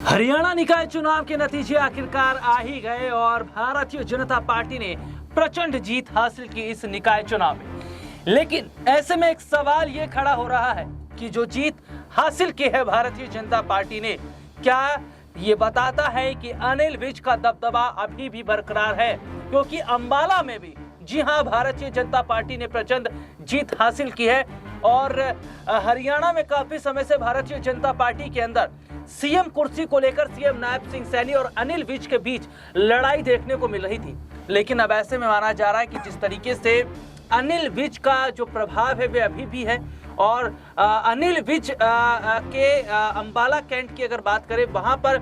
हरियाणा निकाय चुनाव के नतीजे आखिरकार आ ही गए और भारतीय जनता पार्टी ने प्रचंड जीत हासिल की इस निकाय चुनाव में। लेकिन ऐसे में एक सवाल ये खड़ा हो रहा है कि जो जीत हासिल की है भारतीय जनता पार्टी ने, क्या ये बताता है कि अनिल विज का दबदबा अभी भी बरकरार है? क्योंकि अंबाला में भी जी हां, भारतीय जनता पार्टी ने प्रचंड जीत हासिल की है और हरियाणा में काफी समय से भारतीय जनता पार्टी के अंदर सीएम कुर्सी को लेकर सीएम नायब सिंह सैनी और अनिल विज के बीच लड़ाई देखने को मिल रही थी। लेकिन अब ऐसे में माना जा रहा है कि जिस तरीके से अनिल विज का जो प्रभाव है वे अभी भी है और अनिल विज के अंबाला कैंट की अगर बात करें, वहां पर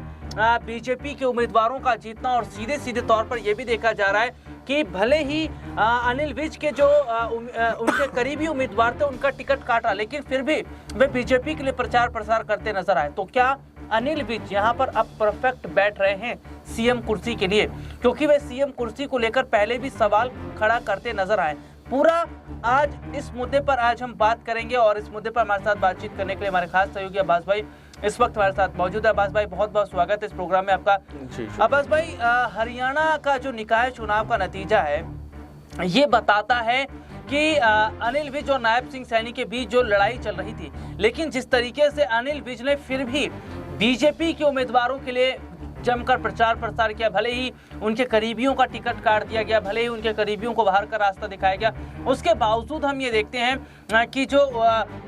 बीजेपी के उम्मीदवारों का जीतना और सीधे सीधे तौर पर यह भी देखा जा रहा है कि भले ही अनिल विज के जो उनके करीबी उम्मीदवार थे उनका टिकट काटा, लेकिन फिर भी वे बीजेपी के लिए प्रचार प्रसार करते नजर आए। तो क्या अनिल विज यहाँ पर अब परफेक्ट बैठ रहे हैं सीएम कुर्सी के लिए? क्योंकि वे सीएम कुर्सी को लेकर पहले भी सवाल खड़ा करते नजर आए। पूरा आज इस मुद्दे पर आज हम बात करेंगे और इस मुद्दे पर हमारे साथ बातचीत करने के लिए हमारे खास सहयोगी अब्बास भाई इस वक्त हमारे साथ मौजूद है। अब्बास भाई, बहुत बहुत स्वागत है इस प्रोग्राम में आपका। अब्बास भाई, हरियाणा का जो निकाय चुनाव का नतीजा है ये बताता है कि अनिल विज और नायब सिंह सैनी के बीच जो लड़ाई चल रही थी, लेकिन जिस तरीके से अनिल विज ने फिर भी बीजेपी के उम्मीदवारों के लिए जमकर प्रचार प्रसार किया, भले ही उनके करीबियों का टिकट काट दिया गया, भले ही उनके करीबियों को बाहर का रास्ता दिखाया गया, उसके बावजूद हम ये देखते हैं कि जो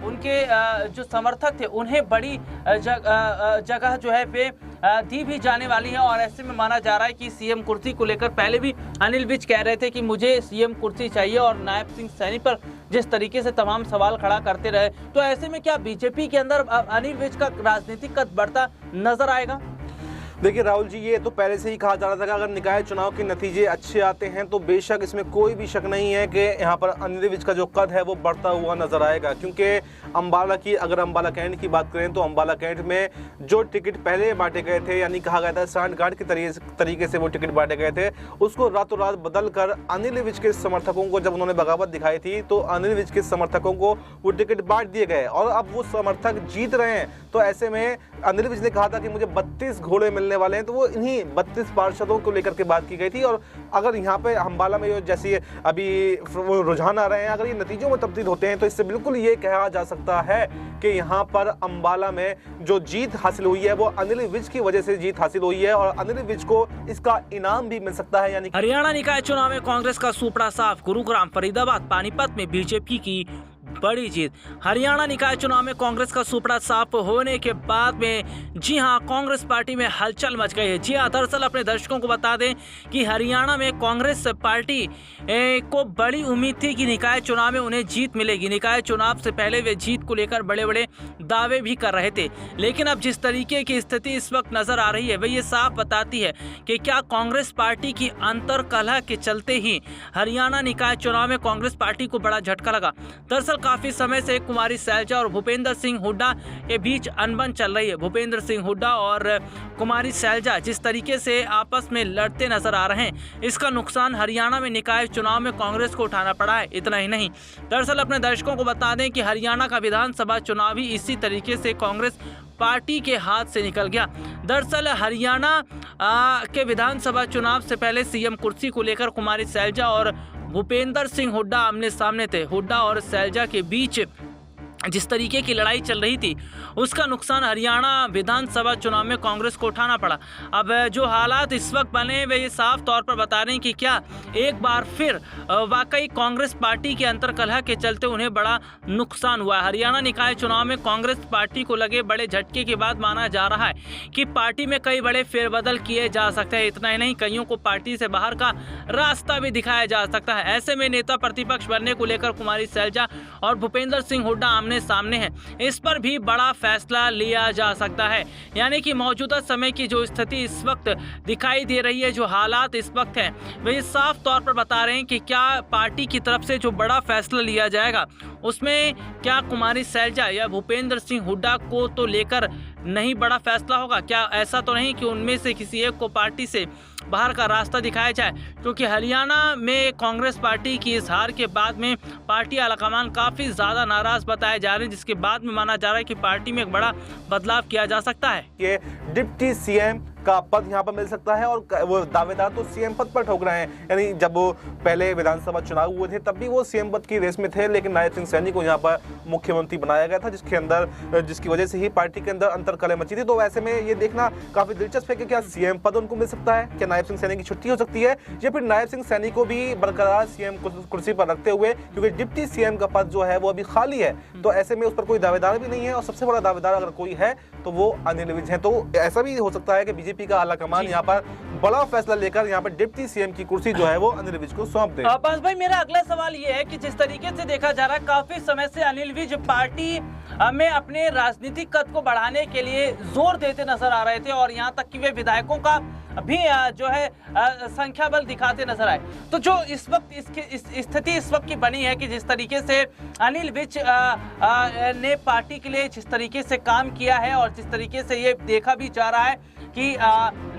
उनके जो समर्थक थे उन्हें बड़ी जगह जो है वे दी भी जाने वाली है। और ऐसे में माना जा रहा है कि सीएम कुर्सी को लेकर पहले भी अनिल विज कह रहे थे कि मुझे सीएम कुर्सी चाहिए और नायब सिंह सैनी पर जिस तरीके से तमाम सवाल खड़ा करते रहे, तो ऐसे में क्या बीजेपी के अंदर अनिल विज का राजनीतिक कद बढ़ता नजर आएगा? देखिए राहुल जी, ये तो पहले से ही कहा जा रहा था कि अगर निकाय चुनाव के नतीजे अच्छे आते हैं तो बेशक इसमें कोई भी शक नहीं है कि यहाँ पर अनिल विज का जो कद है वो बढ़ता हुआ नजर आएगा। क्योंकि अगर अंबाला कैंट की बात करें तो अंबाला कैंट में जो टिकट पहले बांटे गए थे, यानी कहा गया था सांठगांठ के तरीके से वो टिकट बांटे गए थे, उसको रातों रात बदल कर अनिल विज के समर्थकों को जब उन्होंने बगावत दिखाई थी तो अनिल विज के समर्थकों को वो टिकट बांट दिए गए और अब वो समर्थक जीत रहे हैं। तो ऐसे में अनिल विज ने कहा था कि मुझे 32 घोड़े मिलने वाले हैं, तो वो इन्हीं 32 पार्षदों को लेकर के बात की गई थी। और अगर यहाँ पे अंबाला में जैसे अभी वो रुझान आ रहे हैं, अगर ये नतीजों में तब्दील होते हैं तो इससे बिल्कुल ये कहा जा सकता है कि यहाँ पर अंबाला में जो जीत हासिल हुई है वो अनिल विज की वजह से जीत हासिल हुई है और अनिल विज को इसका इनाम भी मिल सकता है। यानी हरियाणा निकाय चुनाव में कांग्रेस का सुपड़ा साफ, गुरुग्राम, फरीदाबाद, पानीपत में बीजेपी की बड़ी जीत। हरियाणा निकाय चुनाव में कांग्रेस का सुपड़ा साफ होने के बाद में जी हां, कांग्रेस पार्टी में हलचल मच गई है। जी हां, दरअसल अपने दर्शकों को बता दें कि हरियाणा में कांग्रेस पार्टी को बड़ी उम्मीद थी कि निकाय चुनाव में उन्हें जीत मिलेगी। निकाय चुनाव से पहले वे जीत को लेकर बड़े बड़े दावे भी कर रहे थे, लेकिन अब जिस तरीके की स्थिति इस वक्त नजर आ रही है वह ये साफ बताती है कि क्या कांग्रेस पार्टी की अंतर्कलह के चलते ही हरियाणा निकाय चुनाव में कांग्रेस पार्टी को बड़ा झटका लगा। दरअसल काफी समय से कुमारी सैलजा और भूपेंद्र सिंह हुड्डा के बीच अनबन चल रही है। भूपेंद्र सिंह हुड्डा और कुमारी सैलजा जिस तरीके से आपस में लड़ते नजर आ रहे हैं, इसका नुकसान हरियाणा में निकाय चुनाव में कांग्रेस को उठाना पड़ा है। इतना ही नहीं, दरअसल अपने दर्शकों को बता दें कि हरियाणा का विधानसभा चुनाव भी इसी तरीके से कांग्रेस पार्टी के हाथ से निकल गया। दरअसल हरियाणा के विधानसभा चुनाव से पहले सीएम कुर्सी को लेकर कुमारी सैलजा और भूपेंद्र सिंह हुड्डा आमने सामने थे। हुड्डा और सैलजा के बीच जिस तरीके की लड़ाई चल रही थी उसका नुकसान हरियाणा विधानसभा चुनाव में कांग्रेस को उठाना पड़ा। अब जो हालात इस वक्त बने वे ये साफ तौर पर बता रहे हैं कि क्या एक बार फिर वाकई कांग्रेस पार्टी के अंतर्कलह के चलते उन्हें बड़ा नुकसान हुआ है। हरियाणा निकाय चुनाव में कांग्रेस पार्टी को लगे बड़े झटके के बाद माना जा रहा है कि पार्टी में कई बड़े फेरबदल किए जा सकते हैं। इतना ही नहीं, कईयों को पार्टी से बाहर का रास्ता भी दिखाया जा सकता है। ऐसे में नेता प्रतिपक्ष बनने को लेकर कुमारी सैलजा और भूपेंद्र सिंह हुड्डा सामने है, इस पर भी बड़ा फैसला लिया जा सकता है। यानी कि मौजूदा समय की जो स्थिति इस वक्त दिखाई दे रही है, जो हालात इस वक्त हैं, वे साफ तौर पर बता रहे हैं कि क्या पार्टी की तरफ से जो बड़ा फैसला लिया जाएगा उसमें क्या कुमारी शैलजा या भूपेंद्र सिंह हुड्डा को तो लेकर नहीं बड़ा फैसला होगा? क्या ऐसा तो नहीं कि उनमें से किसी एक को पार्टी से बाहर का रास्ता दिखाया जाए? क्योंकि हरियाणा में कांग्रेस पार्टी की इस हार के बाद में पार्टी आलाकमान काफ़ी ज़्यादा नाराज़ बताए जा रहे हैं, जिसके बाद में माना जा रहा है कि पार्टी में एक बड़ा बदलाव किया जा सकता है। ये डिप्टी सीएम का पद यहाँ पर मिल सकता है और वो दावेदार तो सीएम पद पर ठोक रहे हैं। यानी जब वो पहले विधानसभा चुनाव हुए थे तब भी वो सीएम पद की रेस में थे, लेकिन नायब सिंह सैनी को यहाँ पर मुख्यमंत्री बनाया गया था, जिसकी वजह से ही पार्टी के अंदर अंतर्कलह मची थी। तो ऐसे में ये देखना काफी दिलचस्प है कि क्या सीएम पद उनको मिल सकता है, क्या नायब सिंह सैनी की छुट्टी हो सकती है, या फिर नायब सिंह सैनी को भी बरकरार सीएम कुर्सी पर रखते हुए, क्योंकि डिप्टी सीएम का पद जो है वो अभी खाली है, तो ऐसे में उस पर कोई दावेदार भी नहीं है और सबसे बड़ा दावेदार अगर कोई है तो वो अनिल विज है। तो ऐसा भी हो सकता है कि बीजेपी का आलाकमान यहाँ पर बड़ा फैसला लेकर यहाँ पर डिप्टी सीएम की कुर्सी जो है वो अनिल विज को सौंप दे। बस भाई, मेरा अगला सवाल ये है कि जिस तरीके से देखा जा रहा है काफी समय से अनिल विज पार्टी में अपने राजनीतिक कद को बढ़ाने के लिए जोर देते नजर आ रहे थे और यहाँ तक कि वे विधायकों का भी जो है संख्या बल दिखाते नजर आए। तो जो इस वक्त इसकी स्थिति इस वक्त की बनी है कि जिस तरीके से अनिल विज ने पार्टी के लिए जिस तरीके से काम किया है और जिस तरीके से ये देखा भी जा रहा है कि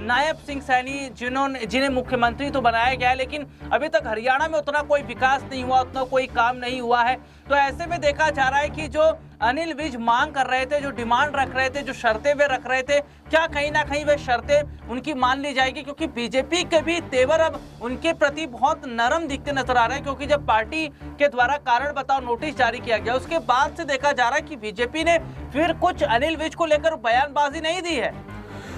नायब सिंह सैनी जिन्हें मुख्यमंत्री तो बनाया गया है, लेकिन अभी तक हरियाणा में उतना कोई विकास नहीं हुआ, उतना कोई काम नहीं हुआ है। तो ऐसे में देखा जा रहा है कि जो अनिल विज मांग कर रहे थे, जो डिमांड रख रहे थे, जो शर्तें वे रख रहे थे, क्या कहीं ना कहीं वे शर्तें उनकी मान ली जाएगी? क्योंकि बीजेपी के भी तेवर अब उनके प्रति बहुत नरम दिखते नजर आ रहे हैं, क्योंकि जब पार्टी के द्वारा कारण बताओ नोटिस जारी किया गया उसके बाद से देखा जा रहा है कि बीजेपी ने फिर कुछ अनिल विज को लेकर बयानबाजी नहीं दी है।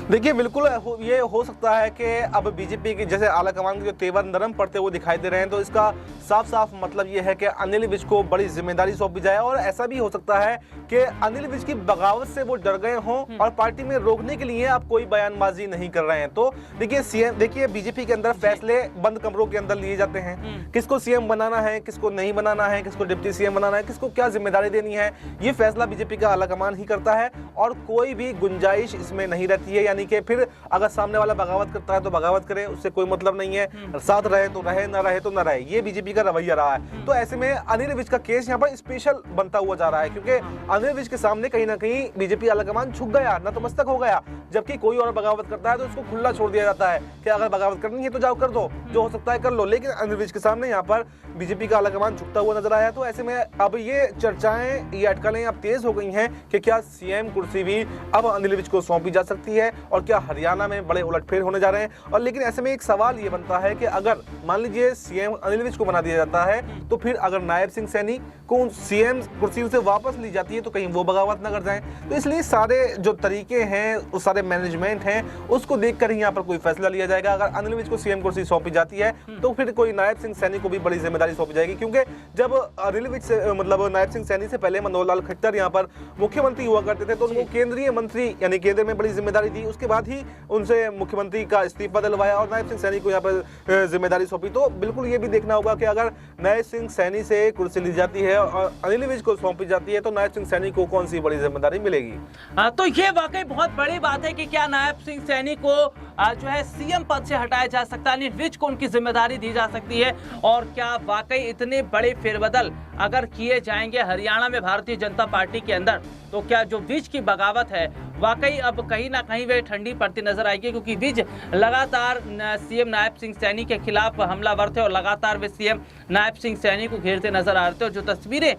देखिए, बिल्कुल ये हो सकता है कि अब बीजेपी की जैसे आलाकमान के जो तेवर नरम पड़ते हुए दिखाई दे रहे हैं, तो इसका साफ साफ मतलब ये है कि अनिल विज को बड़ी जिम्मेदारी सौंपी जाए। और ऐसा भी हो सकता है कि अनिल विज की बगावत से वो डर गए हों और पार्टी में रोकने के लिए आप कोई बयानबाजी नहीं कर रहे हैं। तो देखिए बीजेपी के अंदर फैसले बंद कमरों के अंदर लिए जाते हैं, किसको सीएम बनाना है, किसको नहीं बनाना है, किसको डिप्टी सीएम बनाना है, किसको क्या जिम्मेदारी देनी है, ये फैसला बीजेपी का आलाकमान ही करता है और कोई भी गुंजाइश इसमें नहीं रहती है। यानी कि फिर अगर सामने वाला बगावत करता है तो बगावत करे, उससे कोई मतलब नहीं है, साथ रहे तो रहे, ना रहे तो ना रहे, ये बीजेपी का रवैया रहा है। तो ऐसे में अनिल विज का केस यहाँ पर स्पेशल बनता हुआ जा रहा है, क्योंकि अनिल विज के सामने कहीं ना कहीं बीजेपी आलाकमान झुक गया, नतमस्तक हो गया। जबकि कोई और बगावत करता है तो उसको खुला छोड़ दिया जाता है कि अगर बगावत करनी है तो जाओ कर दो, जो हो सकता है कर लो। लेकिन अनिल विज के सामने यहाँ पर बीजेपी का आलाकमान झुकता हुआ नजर आया। तो ऐसे में अब ये चर्चाएं, ये अटकलें अब तेज हो गई हैं कि क्या सीएम कुर्सी भी अब अनिल विज को सौंपी जा सकती है और क्या हरियाणा में बड़े उलटफेर होने जा रहे हैं। और लेकिन ऐसे में एक सवाल ये बनता है कि अगर मान लीजिए सीएम अनिल विज को बना दिया जाता है, तो फिर अगर नायब सिंह सैनी को सीएम कुर्सी से वापस ली जाती है तो कहीं वो बगावत ना कर जाए। तो इसलिए सारे जो तरीके हैं, उस सारे मैनेजमेंट हैं, उसको देखकर ही यहाँ पर कोई फैसला लिया जाएगा। अगर अनिल विज को सीएम कुर्सी सौंपी जाती है तो फिर कोई नायब सिंह सैनी को भी बड़ी जिम्मेदारी सौंपी जाएगी, क्योंकि जब अनिल विज से मतलब नायब सिंह सैनी से पहले मनोहर लाल खट्टर यहाँ पर मुख्यमंत्री हुआ करते थे तो उनको केंद्रीय मंत्री यानी केंद्र में बड़ी जिम्मेदारी दी, उसके बाद ही उनसे मुख्यमंत्री का इस्तीफा दिलवाया और नायब सिंह सैनी को यहाँ पर जिम्मेदारी सौंपी। तो बिल्कुल ये भी देखना होगा कि अगर नायब सिंह सैनी से कुर्सी ली जाती है और अनिल विज को सौंपी जाती है तो नायब सिंह सैनी को कौन सी बड़ी जिम्मेदारी मिलेगी। तो ये वाकई बहुत बड़ी बात है कि क्या नायब सिंह सैनी को जो है सीएम पद से हटाया जा सकता है, अनिल विज को उनकी जिम्मेदारी दी जा सकती है, और क्या वाकई इतने बड़े फेरबदल अगर किए जाएंगे हरियाणा में भारतीय जनता पार्टी के अंदर, तो क्या जो विज की बगावत है वाकई अब कहीं ना कहीं वे ठंडी पड़ती नजर आएगी, क्योंकि विज लगातार सीएम नायब सिंह सैनी के खिलाफ हमलावर थे और लगातार वे सीएम नायब सिंह सैनी को घेरते नजर आ रहे थे। और जो तस्वीरें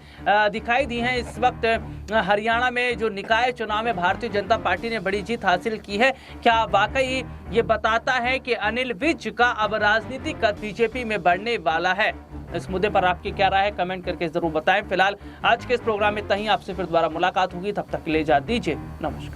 दिखाई दी हैं इस वक्त हरियाणा में जो निकाय चुनाव में भारतीय जनता पार्टी ने बड़ी जीत हासिल की है, क्या वाकई ये बताता है कि अनिल विज का अब राजनीतिक कद बीजेपी में बढ़ने वाला है? इस मुद्दे पर आपकी क्या राय है, कमेंट करके जरूर बताएं। फिलहाल आज के इस प्रोग्राम में इतना ही, आपसे फिर दोबारा मुलाकात होगी, तब तक के लिए इजाजत दीजिए, नमस्कार।